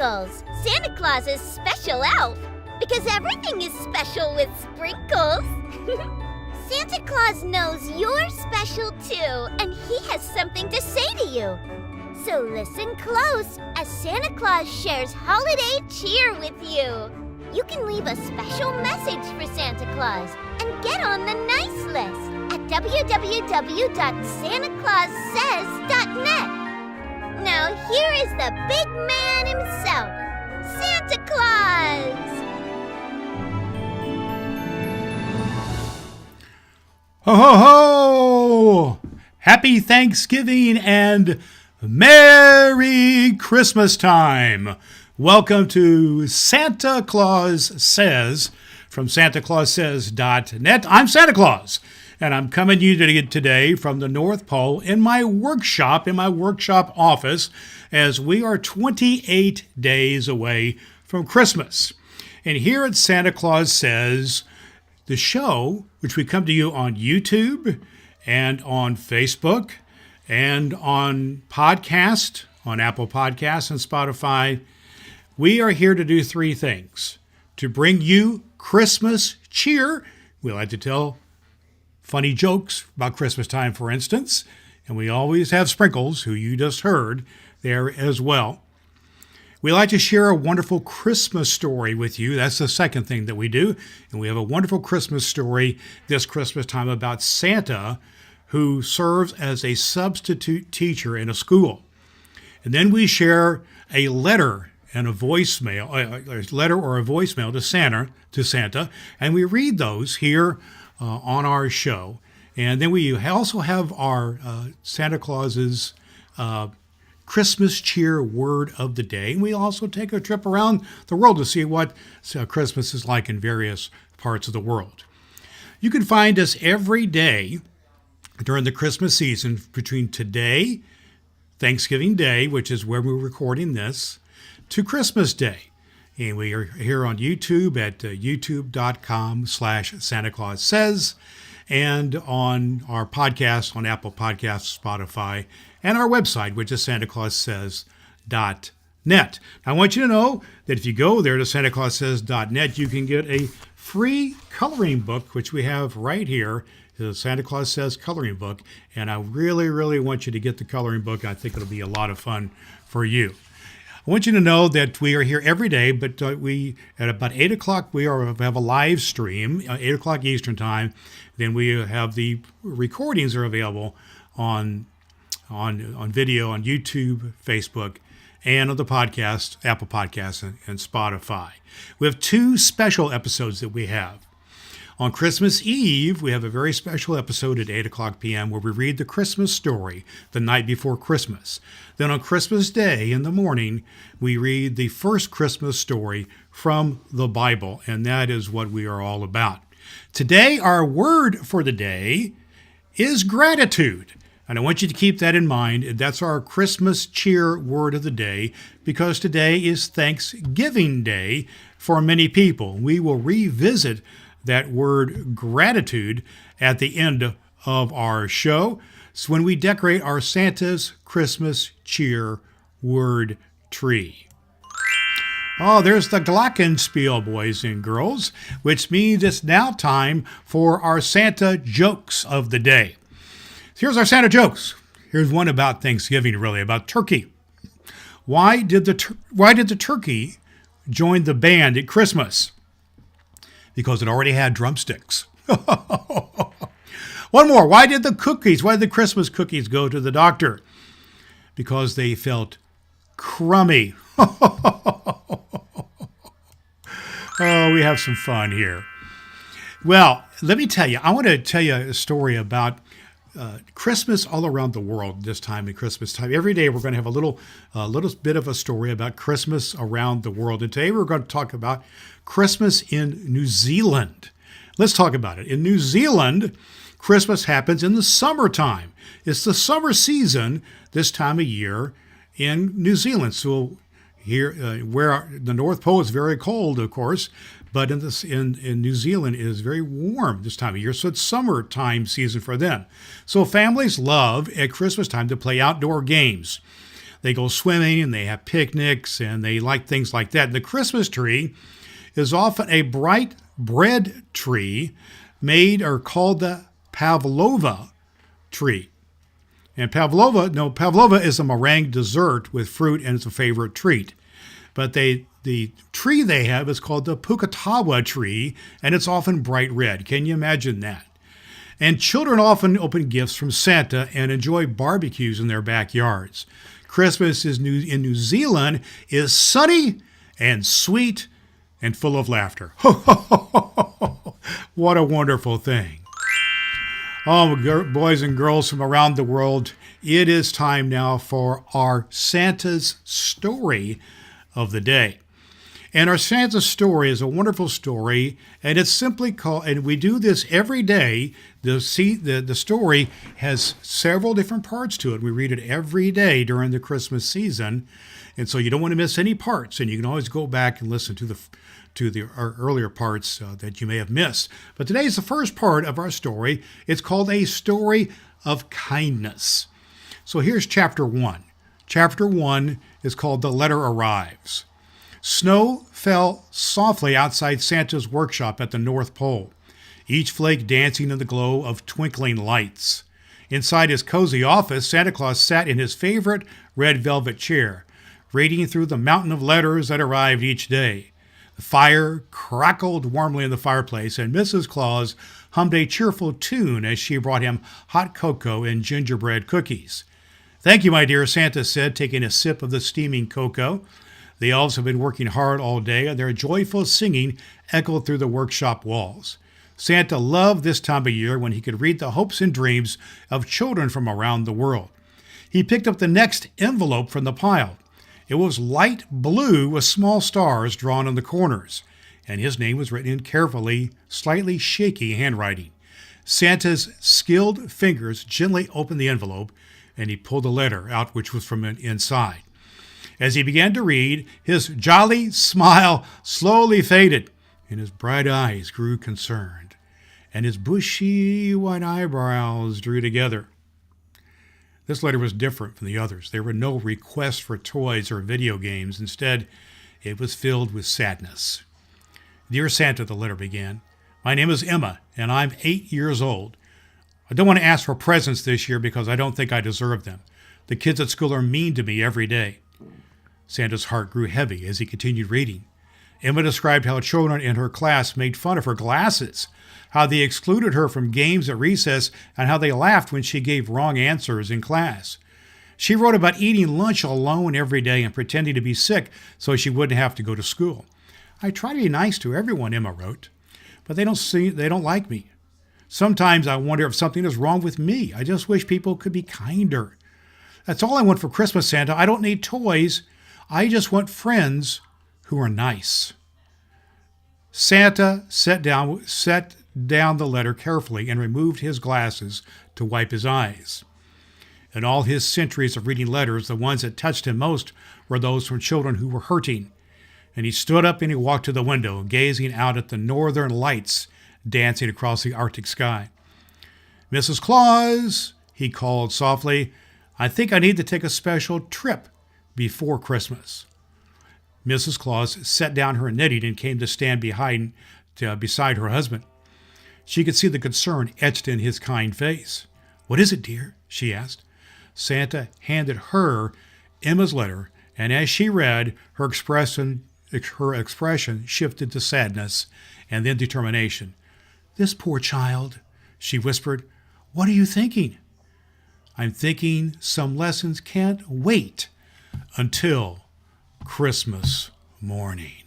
sprinkles, Santa Claus's special elf. Because everything is special with sprinkles. Santa Claus knows you're special too, and he has something to say to you. So listen close as Santa Claus shares holiday cheer with you. You can leave a special message for Santa Claus and get on the nice list at www.santaclaussays.net. Now here is the big man himself, Santa Claus! Ho, ho, ho! Happy Thanksgiving and Merry Christmas time! Welcome to Santa Claus Says from SantaClausSays.net. I'm Santa Claus, and I'm coming to you today from the North Pole in my workshop office, as we are 28 days away from Christmas. And here at Santa Claus Says, the show, which we come to you on YouTube and on Facebook and on podcast, on Apple Podcasts and Spotify, we are here to do three things. To bring you Christmas cheer. We like to tell funny jokes about Christmas time, for instance, and we always have Sprinkles, who you just heard there as well. We like to share a wonderful Christmas story with you. That's the second thing that we do. And we have a wonderful Christmas story this Christmas time about Santa, who serves as a substitute teacher in a school. And then we share a letter and a voicemail, a letter or a voicemail to Santa, and we read those here on our show. And then we also have our Santa Claus's Christmas cheer word of the day. And we also take a trip around the world to see what Christmas is like in various parts of the world. You can find us every day during the Christmas season between today, Thanksgiving Day, which is where we're recording this, to Christmas Day. And we are here on YouTube at youtube.com/SantaClausSays, and on our podcast on Apple Podcasts, Spotify, and our website, which is SantaClausSays.net. I want you to know that if you go there to SantaClausSays.net, you can get a free coloring book, which we have right here, the Santa Claus Says coloring book. And I really, really want you to get the coloring book. I think it'll be a lot of fun for you. I want you to know that we are here every day, but we at about 8 o'clock, we have a live stream, 8 o'clock Eastern time. Then we have the recordings are available on video on YouTube, Facebook, and on the podcast, Apple Podcasts, and Spotify. We have two special episodes that we have. On Christmas Eve, we have a very special episode at 8 o'clock p.m. where we read the Christmas story the night before Christmas. Then on Christmas Day in the morning, we read the first Christmas story from the Bible, and that is what we are all about. Today, our word for the day is gratitude. And I want you to keep that in mind. That's our Christmas cheer word of the day, because today is Thanksgiving Day for many people. We will revisit that word gratitude at the end of our show. So when we decorate our Santa's Christmas cheer word tree. Oh, there's the glockenspiel, boys and girls, which means it's now time for our Santa jokes of the day. Here's our Santa jokes. Here's one about Thanksgiving, really, about turkey. Why did the turkey join the band at Christmas? Because it already had drumsticks. One more. Why did the Christmas cookies go to the doctor? Because they felt crummy. Oh, we have some fun here. Well, let me tell you, I want to tell you a story about Christmas all around the world this time at Christmas time. Every day we're going to have a little bit of a story about Christmas around the world. And today we're going to talk about Christmas in New Zealand. Let's talk about it. In New Zealand, Christmas happens in the summertime. It's the summer season this time of year in New Zealand. So here, where the North Pole is very cold, of course, but in New Zealand it is very warm this time of year. So it's summertime season for them. So families love at Christmas time to play outdoor games. They go swimming and they have picnics and they like things like that. And the Christmas tree is often a bright bread tree made or called the pavlova tree. And pavlova is a meringue dessert with fruit and it's a favorite treat. But the tree they have is called the Pukatawa tree, and it's often bright red. Can you imagine that? And children often open gifts from Santa and enjoy barbecues in their backyards. Christmas in New Zealand is sunny and sweet and full of laughter. What a wonderful thing. Oh, boys and girls from around the world, it is time now for our Santa's story of the day. And our Santa story is a wonderful story, and it's simply called, and we do this every day. The story has several different parts to it. We read it every day during the Christmas season, and so you don't want to miss any parts, and you can always go back and listen to the earlier parts that you may have missed. But today is the first part of our story. It's called A Story of Kindness. So here's chapter 1. Chapter 1 is called The Letter Arrives. Snow fell softly outside Santa's workshop at the North Pole, each flake dancing in the glow of twinkling lights. Inside his cozy office, Santa Claus sat in his favorite red velvet chair, reading through the mountain of letters that arrived each day. The fire crackled warmly in the fireplace, and Mrs. Claus hummed a cheerful tune as she brought him hot cocoa and gingerbread cookies. "Thank you, my dear," Santa said, taking a sip of the steaming cocoa. The elves have been working hard all day, and their joyful singing echoed through the workshop walls. Santa loved this time of year when he could read the hopes and dreams of children from around the world. He picked up the next envelope from the pile. It was light blue with small stars drawn on the corners, and his name was written in carefully, slightly shaky handwriting. Santa's skilled fingers gently opened the envelope, and he pulled the letter out, which was from inside. As he began to read, his jolly smile slowly faded, and his bright eyes grew concerned, and his bushy white eyebrows drew together. This letter was different from the others. There were no requests for toys or video games. Instead, it was filled with sadness. "Dear Santa," the letter began, "my name is Emma, and I'm 8 years old. I don't want to ask for presents this year because I don't think I deserve them. The kids at school are mean to me every day." Santa's heart grew heavy as he continued reading. Emma described how children in her class made fun of her glasses, how they excluded her from games at recess, and how they laughed when she gave wrong answers in class. She wrote about eating lunch alone every day and pretending to be sick so she wouldn't have to go to school. "I try to be nice to everyone," Emma wrote, "but they don't like me. Sometimes I wonder if something is wrong with me. I just wish people could be kinder. That's all I want for Christmas, Santa. I don't need toys. I just want friends who are nice." Santa set down the letter carefully and removed his glasses to wipe his eyes. In all his centuries of reading letters, the ones that touched him most were those from children who were hurting. And he stood up and he walked to the window, gazing out at the northern lights dancing across the Arctic sky. "Mrs. Claus," he called softly, "I think I need to take a special trip before Christmas." Mrs. Claus set down her knitting and came to stand beside her husband. She could see the concern etched in his kind face. "What is it, dear?" she asked. Santa handed her Emma's letter, and as she read, her expression shifted to sadness and then determination. "This poor child," she whispered. "What are you thinking?" "I'm thinking some lessons can't wait until Christmas morning."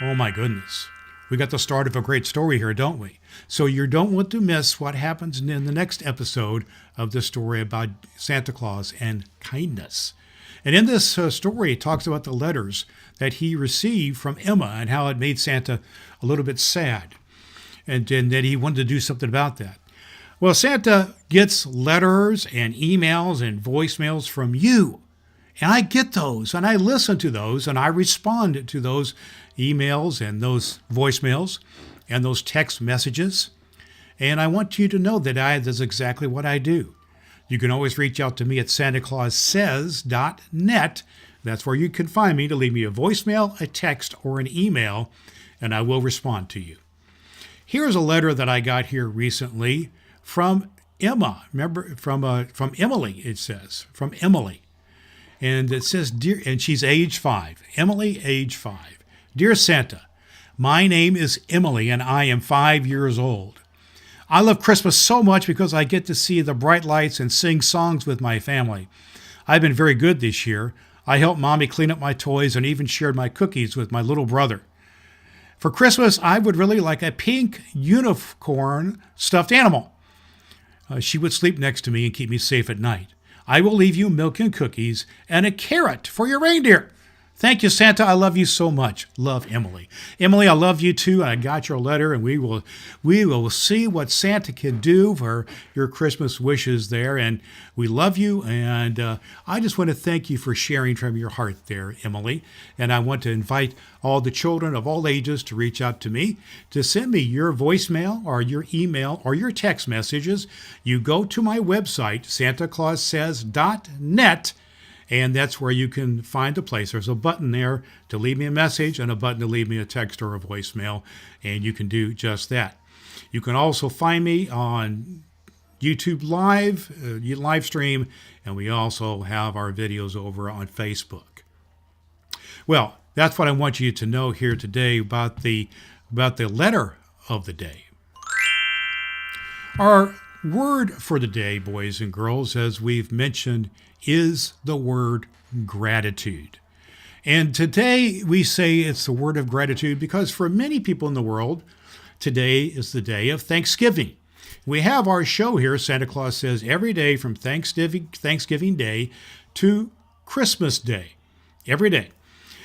Oh my goodness. We got the start of a great story here, don't we? So you don't want to miss what happens in the next episode of this story about Santa Claus and kindness. And in this story, it talks about the letters that he received from Emma and how it made Santa a little bit sad, and that he wanted to do something about that. Well, Santa gets letters and emails and voicemails from you. And I get those, and I listen to those, and I respond to those emails and those voicemails and those text messages. And I want you to know that that's exactly what I do. You can always reach out to me at santaclaussays.net. That's where you can find me to leave me a voicemail, a text, or an email, and I will respond to you. Here's a letter that I got here recently from Emma. Remember, from Emily, it says. From Emily. And it says, dear, and she's age 5. Emily, age 5. Dear Santa, my name is Emily, and I am 5 years old. I love Christmas so much because I get to see the bright lights and sing songs with my family. I've been very good this year. I helped Mommy clean up my toys and even shared my cookies with my little brother. For Christmas, I would really like a pink unicorn stuffed animal. She would sleep next to me and keep me safe at night. I will leave you milk and cookies and a carrot for your reindeer. Thank you, Santa. I love you so much. Love, Emily. Emily, I love you too. I got your letter, and we will see what Santa can do for your Christmas wishes there. And we love you. And I just want to thank you for sharing from your heart there, Emily. And I want to invite all the children of all ages to reach out to me to send me your voicemail or your email or your text messages. You go to my website, santaclaussays.net. And that's where you can find a place. There's a button there to leave me a message and a button to leave me a text or a voicemail, and you can do just that. You can also find me on YouTube live stream, and we also have our videos over on Facebook. Well, that's what I want you to know here today about the letter of the day. Our word for the day, boys and girls, as we've mentioned, is the word gratitude. And today we say it's the word of gratitude because for many people in the world, today is the day of Thanksgiving. We have our show here, Santa Claus Says, every day from Thanksgiving Day to Christmas Day. Every day.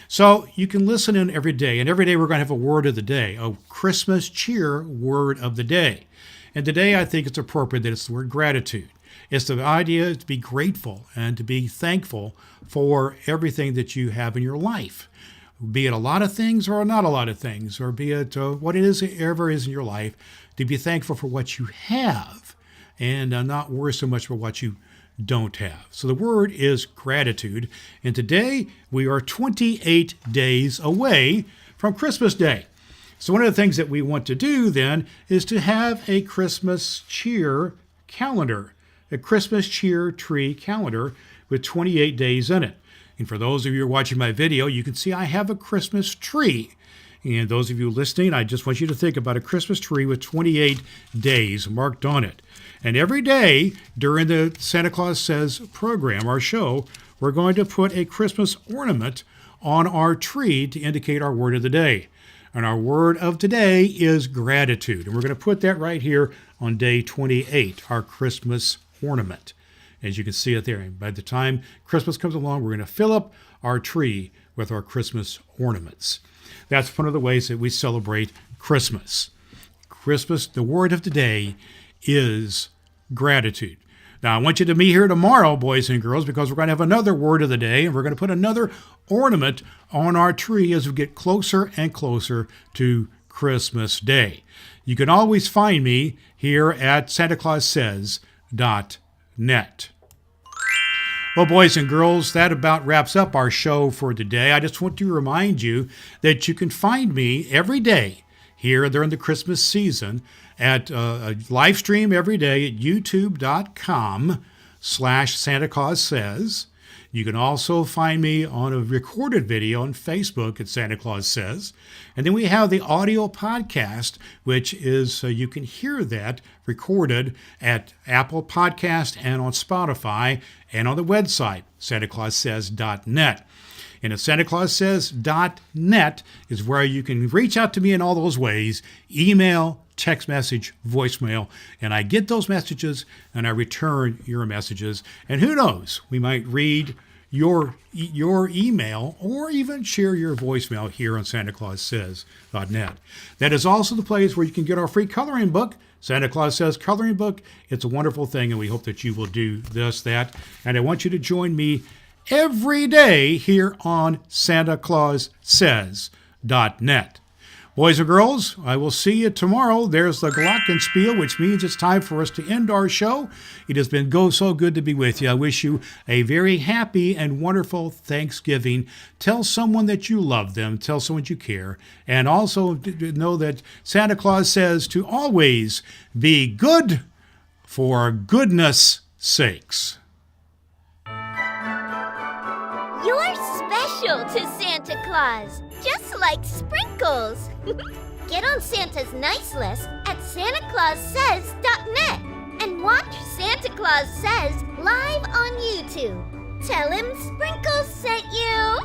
So you can listen in every day. And every day we're going to have a word of the day, a Christmas cheer word of the day. And today I think it's appropriate that it's the word gratitude. It's the idea to be grateful and to be thankful for everything that you have in your life, be it a lot of things or not a lot of things, or be it what it is ever is in your life, to be thankful for what you have and not worry so much about what you don't have. So the word is gratitude. And today we are 28 days away from Christmas Day. So one of the things that we want to do then is to have a Christmas cheer calendar. A Christmas cheer tree calendar with 28 days in it. And for those of you who are watching my video, you can see I have a Christmas tree. And those of you listening, I just want you to think about a Christmas tree with 28 days marked on it. And every day during the Santa Claus Says program, our show, we're going to put a Christmas ornament on our tree to indicate our word of the day. And our word of today is gratitude. And we're going to put that right here on day 28, our Christmas ornament. As you can see it there. And by the time Christmas comes along, we're going to fill up our tree with our Christmas ornaments. That's one of the ways that we celebrate Christmas. Christmas, the word of today is gratitude. Now, I want you to be here tomorrow, boys and girls, because we're going to have another word of the day, and we're going to put another ornament on our tree as we get closer and closer to Christmas Day. You can always find me here at santaclaussays.net. Well, boys and girls, that about wraps up our show for today. I just want to remind you that you can find me every day here during the Christmas season at a live stream every day at youtube.com/Santa Claus Says. You can also find me on a recorded video on Facebook at Santa Claus Says. And then we have the audio podcast, which is you can hear that recorded at Apple Podcast and on Spotify and on the website, santaclaussays.net. And at santaclaussays.net is where you can reach out to me in all those ways, email, text message, voicemail, and I get those messages and I return your messages. And who knows, we might read your email or even share your voicemail here on santaclaussays.net. That is also the place where you can get our free coloring book, Santa Claus Says Coloring Book. It's a wonderful thing, and we hope that you will do that. And I want you to join me every day here on santaclaussays.net. Boys and girls, I will see you tomorrow. There's the Glockenspiel, which means it's time for us to end our show. It has been so good to be with you. I wish you a very happy and wonderful Thanksgiving. Tell someone that you love them. Tell someone you care. And also know that Santa Claus says to always be good for goodness sakes. You're special to Santa Claus, just like Sprinkles. Get on Santa's nice list at SantaClausSays.net and watch Santa Claus Says live on YouTube. Tell him Sprinkles sent you.